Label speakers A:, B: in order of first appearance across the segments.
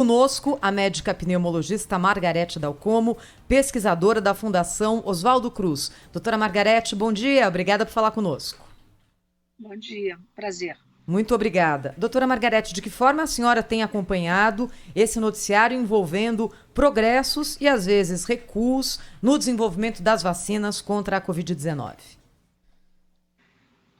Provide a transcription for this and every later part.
A: Conosco, a médica pneumologista Margarete Dalcomo, pesquisadora da Fundação Oswaldo Cruz. Doutora Margarete, bom dia, obrigada por falar conosco.
B: Bom dia, prazer.
A: Muito obrigada. Doutora Margarete, de que forma a senhora tem acompanhado esse noticiário envolvendo progressos e, às vezes, recuos no desenvolvimento das vacinas contra a Covid-19?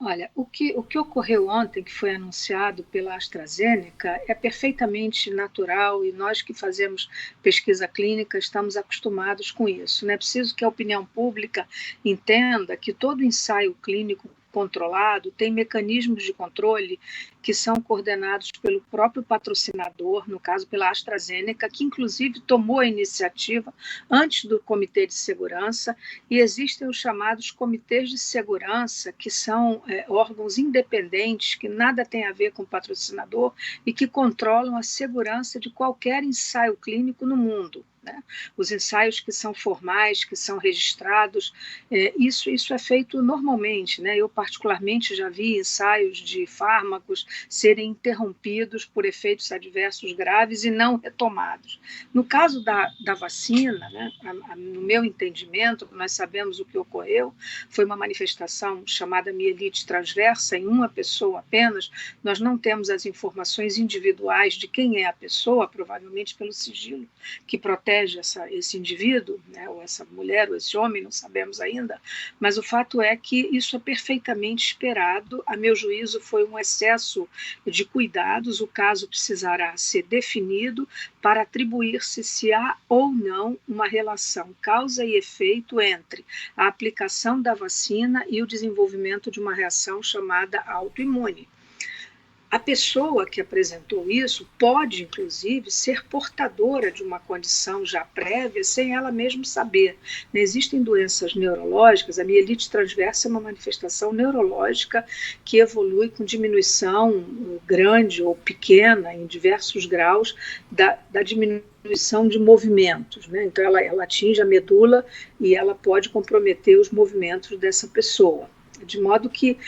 B: Olha, o que ocorreu ontem, que foi anunciado pela AstraZeneca, é perfeitamente natural e nós que fazemos pesquisa clínica estamos acostumados com isso. Não é preciso que a opinião pública entenda que todo ensaio clínico controlado tem mecanismos de controle que são coordenados pelo próprio patrocinador, no caso pela AstraZeneca, que inclusive tomou a iniciativa antes do Comitê de Segurança, e existem os chamados comitês de segurança, que são órgãos independentes, que nada tem a ver com o patrocinador e que controlam a segurança de qualquer ensaio clínico no mundo. Né? Os ensaios que são formais, que são registrados, isso é feito normalmente. Né? Eu, particularmente, já vi ensaios de fármacos serem interrompidos por efeitos adversos graves e não retomados. No caso da vacina, né, no meu entendimento, nós sabemos o que ocorreu, foi uma manifestação chamada mielite transversa em uma pessoa apenas. Nós não temos as informações individuais de quem é a pessoa, provavelmente pelo sigilo que protege esse indivíduo, né, ou essa mulher, ou esse homem, não sabemos ainda, mas o fato é que isso é perfeitamente esperado. A meu juízo, foi um excesso de cuidados. O caso precisará ser definido para atribuir-se se há ou não uma relação causa e efeito entre a aplicação da vacina e o desenvolvimento de uma reação chamada autoimune. A pessoa que apresentou isso pode, inclusive, ser portadora de uma condição já prévia sem ela mesma saber. Existem doenças neurológicas, a mielite transversa é uma manifestação neurológica que evolui com diminuição grande ou pequena, em diversos graus, da diminuição de movimentos. Né? Então, ela atinge a medula e ela pode comprometer os movimentos dessa pessoa. De modo que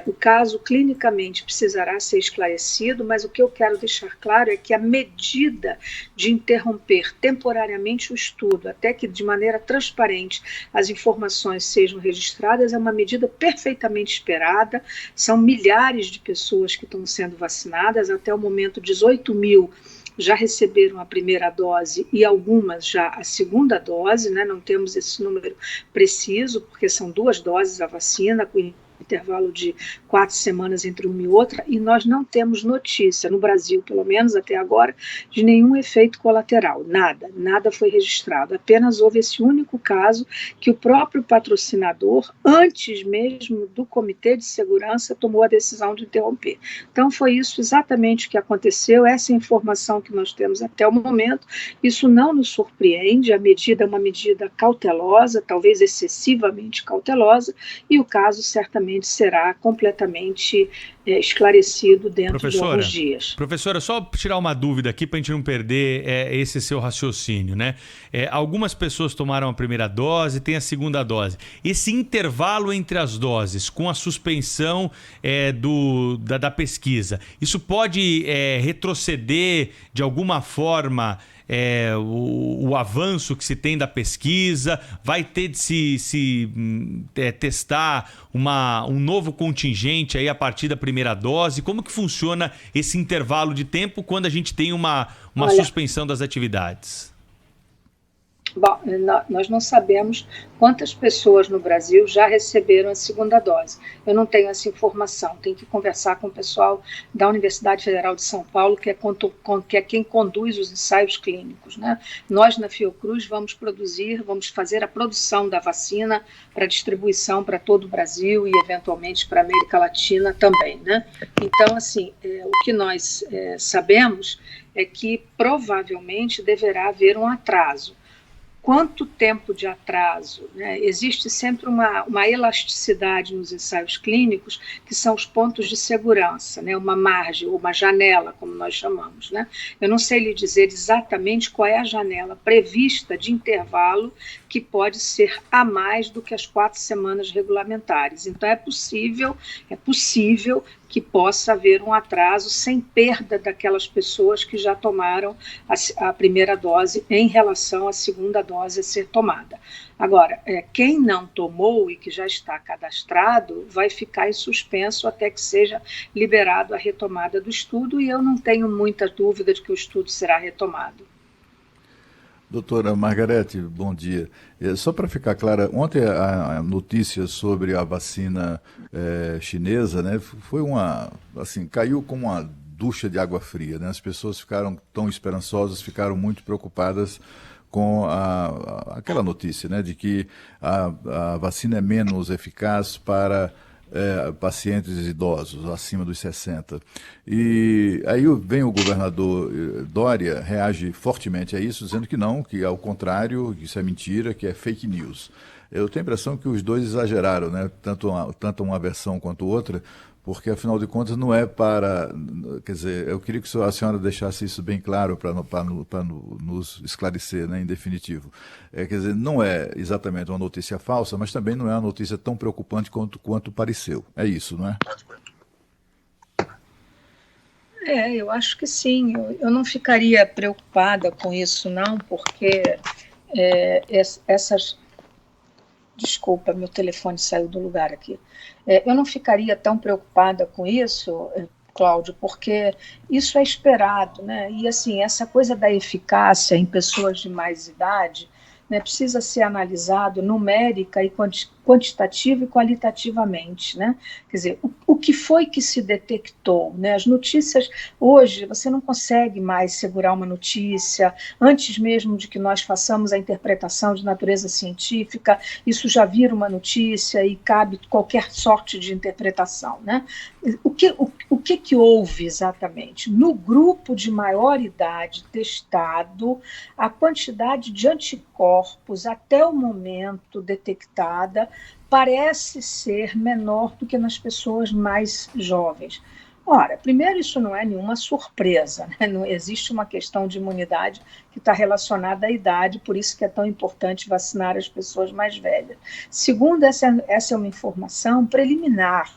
B: o caso clinicamente precisará ser esclarecido, mas o que eu quero deixar claro é que a medida de interromper temporariamente o estudo, até que de maneira transparente as informações sejam registradas, é uma medida perfeitamente esperada. São milhares de pessoas que estão sendo vacinadas, até o momento 18 mil já receberam a primeira dose e algumas já a segunda dose, né? Não temos esse número preciso, porque são 2 doses a vacina, com intervalo de 4 semanas entre uma e outra, e nós não temos notícia, no Brasil, pelo menos até agora, de nenhum efeito colateral, nada foi registrado, apenas houve esse único caso que o próprio patrocinador, antes mesmo do Comitê de Segurança, tomou a decisão de interromper. Então foi isso exatamente o que aconteceu, essa é a informação que nós temos até o momento. Isso não nos surpreende, a medida é uma medida cautelosa, talvez excessivamente cautelosa, e o caso certamente será completamente esclarecido dentro de alguns dias.
C: Professora, só tirar uma dúvida aqui para a gente não perder esse seu raciocínio, né? Algumas pessoas tomaram a primeira dose, tem a segunda dose. Esse intervalo entre as doses, com a suspensão da pesquisa, isso pode retroceder de alguma forma o avanço que se tem da pesquisa? Vai ter de se testar um novo contingente aí a partir da primeira dose? Como que funciona esse intervalo de tempo quando a gente tem uma suspensão das atividades?
B: Bom, nós não sabemos quantas pessoas no Brasil já receberam a segunda dose. Eu não tenho essa informação, tenho que conversar com o pessoal da Universidade Federal de São Paulo, que é quem conduz os ensaios clínicos. Né? Nós, na Fiocruz, vamos fazer a produção da vacina para distribuição para todo o Brasil e, eventualmente, para a América Latina também. Né? Então, assim, o que nós sabemos é que, provavelmente, deverá haver um atraso. quanto tempo de atraso, né? Existe sempre uma elasticidade nos ensaios clínicos, que são os pontos de segurança, né? Uma margem, uma janela, como nós chamamos, né? Eu não sei lhe dizer exatamente qual é a janela prevista de intervalo que pode ser a mais do que as 4 semanas regulamentares. Então, é possível que possa haver um atraso sem perda daquelas pessoas que já tomaram a primeira dose em relação à segunda dose a ser tomada. Agora, quem não tomou e que já está cadastrado vai ficar em suspenso até que seja liberado a retomada do estudo, e eu não tenho muita dúvida de que o estudo será retomado.
D: Doutora Margarete, bom dia. Só para ficar clara, ontem a notícia sobre a vacina chinesa, né, foi caiu como uma ducha de água fria, né? As pessoas ficaram tão esperançosas, ficaram muito preocupadas com aquela notícia, né, de que a vacina é menos eficaz para pacientes idosos, acima dos 60. E aí vem o governador Dória, reage fortemente a isso, dizendo que não, que ao contrário, que isso é mentira, que é fake news. Eu tenho a impressão que os dois exageraram, né? Tanto uma versão quanto outra, porque afinal de contas não é para... Quer dizer, eu queria que a senhora deixasse isso bem claro para nos esclarecer, né, em definitivo. Quer dizer, não é exatamente uma notícia falsa, mas também não é uma notícia tão preocupante quanto pareceu. É isso, não é?
B: Eu acho que sim. Eu não ficaria preocupada com isso, não, porque essas... Desculpa, meu telefone saiu do lugar aqui. Eu não ficaria tão preocupada com isso, Cláudio, porque isso é esperado, né? E assim, essa coisa da eficácia em pessoas de mais idade, né, precisa ser analisado numérica e quantitativa e qualitativamente, né? Quer dizer, o que foi que se detectou, né? As notícias, hoje, você não consegue mais segurar uma notícia, antes mesmo de que nós façamos a interpretação de natureza científica, isso já vira uma notícia e cabe qualquer sorte de interpretação, né? O que houve exatamente? No grupo de maior idade testado, a quantidade de anticorpos até o momento detectada parece ser menor do que nas pessoas mais jovens. Ora, primeiro, isso não é nenhuma surpresa, né? Não existe uma questão de imunidade que está relacionada à idade, por isso que é tão importante vacinar as pessoas mais velhas. Segundo, essa é uma informação preliminar.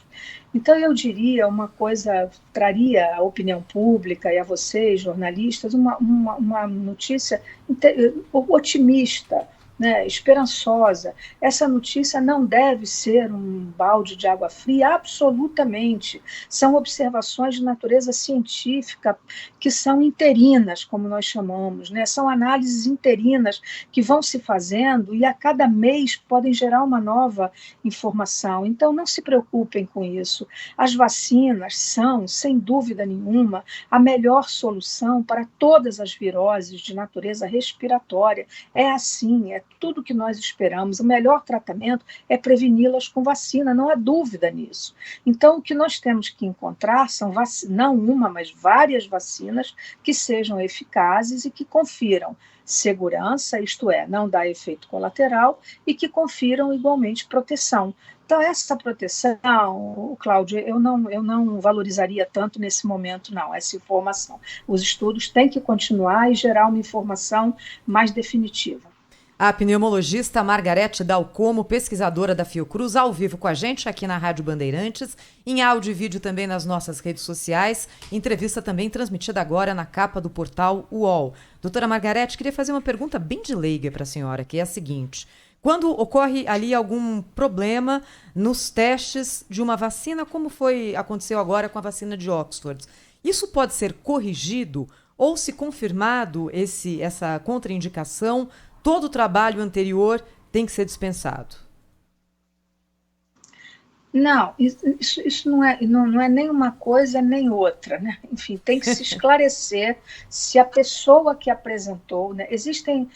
B: Então, eu diria uma coisa, traria à opinião pública e a vocês, jornalistas, uma notícia otimista, né, esperançosa. Essa notícia não deve ser um balde de água fria, absolutamente. São observações de natureza científica que são interinas, como nós chamamos, né? São análises interinas que vão se fazendo e a cada mês podem gerar uma nova informação. Então, não se preocupem com isso. As vacinas são, sem dúvida nenhuma, a melhor solução para todas as viroses de natureza respiratória. É assim, é tudo que nós esperamos. O melhor tratamento é preveni-las com vacina, não há dúvida nisso. Então, o que nós temos que encontrar são não uma, mas várias vacinas que sejam eficazes e que confiram segurança, isto é, não dá efeito colateral, e que confiram igualmente proteção. Então, essa proteção, Cláudio, eu não valorizaria tanto nesse momento, não, essa informação. Os estudos têm que continuar e gerar uma informação mais definitiva.
A: A pneumologista Margarete Dalcomo, pesquisadora da Fiocruz, ao vivo com a gente aqui na Rádio Bandeirantes, em áudio e vídeo também nas nossas redes sociais, entrevista também transmitida agora na capa do portal UOL. Doutora Margarete, queria fazer uma pergunta bem de leiga para a senhora, que é a seguinte: quando ocorre ali algum problema nos testes de uma vacina, como aconteceu agora com a vacina de Oxford, isso pode ser corrigido ou, se confirmado essa contraindicação, todo o trabalho anterior tem que ser dispensado?
B: Não, isso não é nem uma coisa nem outra, né? Enfim, tem que se esclarecer se a pessoa que apresentou, né? Existem,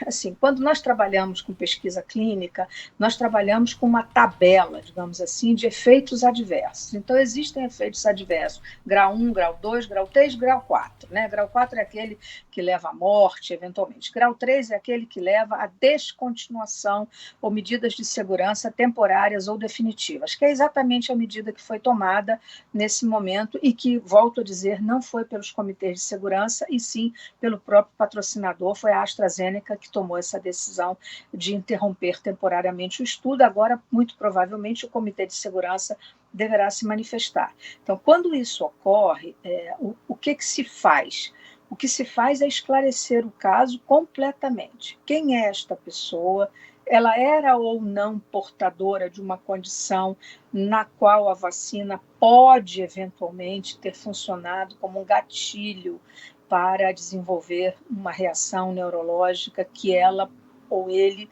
B: assim, quando nós trabalhamos com pesquisa clínica, nós trabalhamos com uma tabela, digamos assim, de efeitos adversos. Então, existem efeitos adversos, grau 1, grau 2, grau 3, grau 4, né? Grau 4 é aquele que leva à morte, eventualmente. Grau 3 é aquele que leva à descontinuação ou medidas de segurança temporárias ou definitivas, que é exatamente a medida que foi tomada nesse momento e que, volto a dizer, não foi pelos comitês de segurança e sim pelo próprio patrocinador, foi a AstraZeneca que tomou essa decisão de interromper temporariamente o estudo. Agora, muito provavelmente, o comitê de segurança deverá se manifestar. Então, quando isso ocorre, o que se faz? O que se faz é esclarecer o caso completamente. Quem é esta pessoa? Ela era ou não portadora de uma condição na qual a vacina pode eventualmente ter funcionado como um gatilho para desenvolver uma reação neurológica que ela ou ele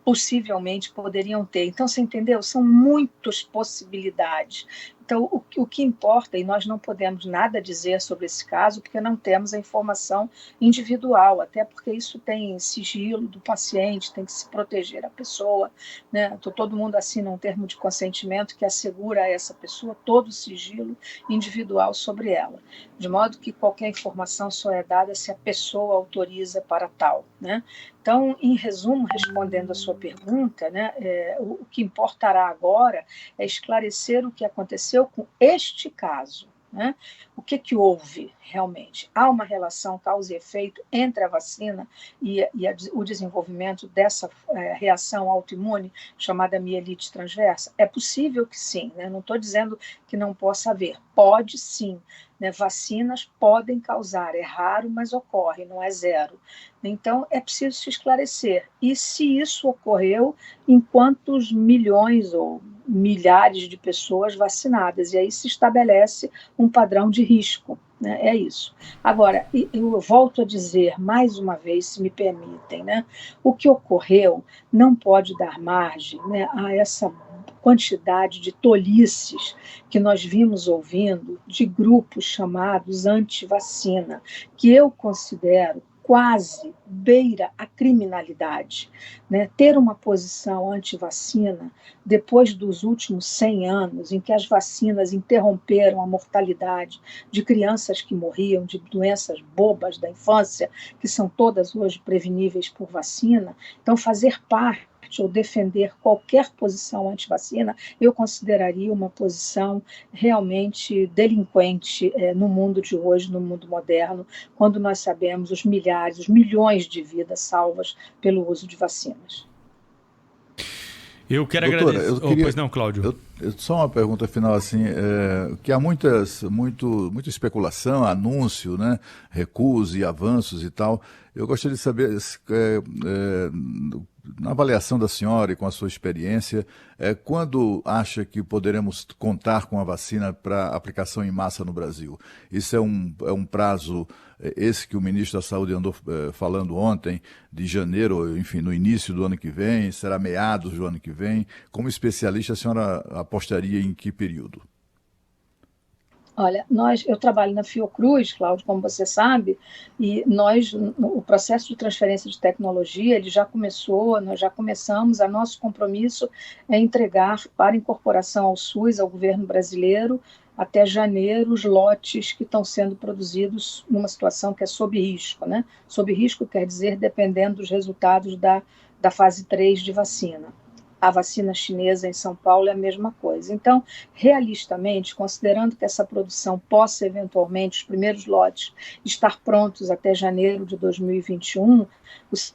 B: possivelmente poderiam ter. Então, você entendeu? São muitas possibilidades. Então, o que importa, e nós não podemos nada dizer sobre esse caso, porque não temos a informação individual, até porque isso tem sigilo do paciente, tem que se proteger a pessoa, né? Todo mundo assina um termo de consentimento que assegura a essa pessoa todo o sigilo individual sobre ela, de modo que qualquer informação só é dada se a pessoa autoriza para tal, né? Então, em resumo, respondendo a sua pergunta, né, o que importará agora é esclarecer o que aconteceu com este caso. Né? O que houve realmente? Há uma relação causa e efeito entre a vacina e o desenvolvimento dessa reação autoimune chamada mielite transversa? É possível que sim, né? Não estou dizendo que não possa haver, pode sim. Né? Vacinas podem causar, é raro, mas ocorre, não é zero. Então, é preciso se esclarecer. E se isso ocorreu, em quantos milhões ou milhares de pessoas vacinadas? E aí se estabelece um padrão de risco. Né? É isso. Agora, eu volto a dizer mais uma vez, se me permitem, né? O que ocorreu não pode dar margem, né, a essa quantidade de tolices que nós vimos ouvindo de grupos chamados anti-vacina, que eu considero quase beira a criminalidade. Né? Ter uma posição anti-vacina, depois dos últimos 100 anos, em que as vacinas interromperam a mortalidade de crianças que morriam de doenças bobas da infância, que são todas hoje preveníveis por vacina, então fazer parte ou defender qualquer posição anti-vacina, eu consideraria uma posição realmente delinquente no mundo de hoje, no mundo moderno, quando nós sabemos os milhares, os milhões de vidas salvas pelo uso de vacinas.
C: Eu quero
D: Doutora,
C: agradecer. Pois não, Cláudio.
D: Só uma pergunta final, assim, que há muita especulação, anúncio, né, recuos e avanços e tal. Eu gostaria de saber, na avaliação da senhora e com a sua experiência, quando acha que poderemos contar com a vacina para aplicação em massa no Brasil? Isso é um prazo, esse que o ministro da Saúde andou falando ontem, de janeiro, enfim, no início do ano que vem, será meados do ano que vem. Como especialista, a senhora apostaria em que período?
B: Olha, eu trabalho na Fiocruz, Cláudio, como você sabe, e o processo de transferência de tecnologia, ele já começou, nós já começamos, nosso compromisso é entregar para incorporação ao SUS, ao governo brasileiro, até janeiro, os lotes que estão sendo produzidos numa situação que é sob risco, né? Sob risco quer dizer dependendo dos resultados da fase 3 de vacina. A vacina chinesa em São Paulo é a mesma coisa. Então, realistamente, considerando que essa produção possa eventualmente, os primeiros lotes, estar prontos até janeiro de 2021, a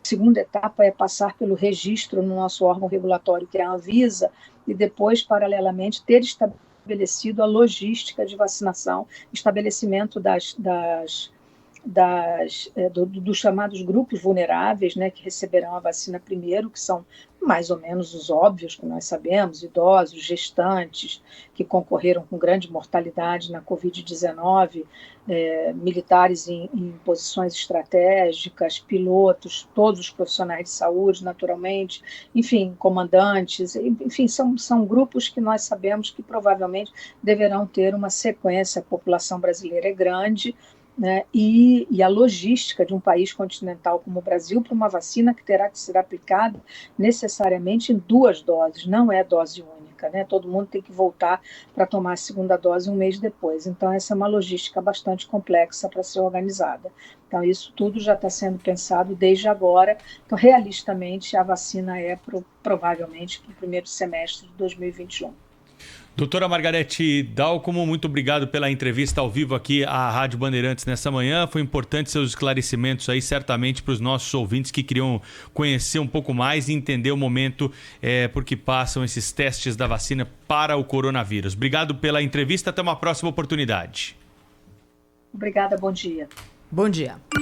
B: segunda etapa é passar pelo registro no nosso órgão regulatório, que é a Anvisa, e depois, paralelamente, ter estabelecido a logística de vacinação, estabelecimento das dos chamados grupos vulneráveis, né, que receberão a vacina primeiro, que são mais ou menos os óbvios que nós sabemos, idosos, gestantes, que concorreram com grande mortalidade na Covid-19, militares em posições estratégicas, pilotos, todos os profissionais de saúde, naturalmente, enfim, comandantes, enfim, são grupos que nós sabemos que provavelmente deverão ter uma sequência. A população brasileira é grande, né, e a logística de um país continental como o Brasil para uma vacina que terá que ser aplicada necessariamente em 2 doses, não é dose única, né? Todo mundo tem que voltar para tomar a segunda dose um mês depois. Então, essa é uma logística bastante complexa para ser organizada. Então, isso tudo já está sendo pensado desde agora. Então, realistamente, a vacina é provavelmente para o primeiro semestre de 2021.
C: Doutora Margarete Dálcomo, muito obrigado pela entrevista ao vivo aqui à Rádio Bandeirantes nessa manhã. Foi importante seus esclarecimentos aí, certamente, para os nossos ouvintes que queriam conhecer um pouco mais e entender o momento por que passam esses testes da vacina para o coronavírus. Obrigado pela entrevista, até uma próxima oportunidade.
B: Obrigada, bom dia.
A: Bom dia.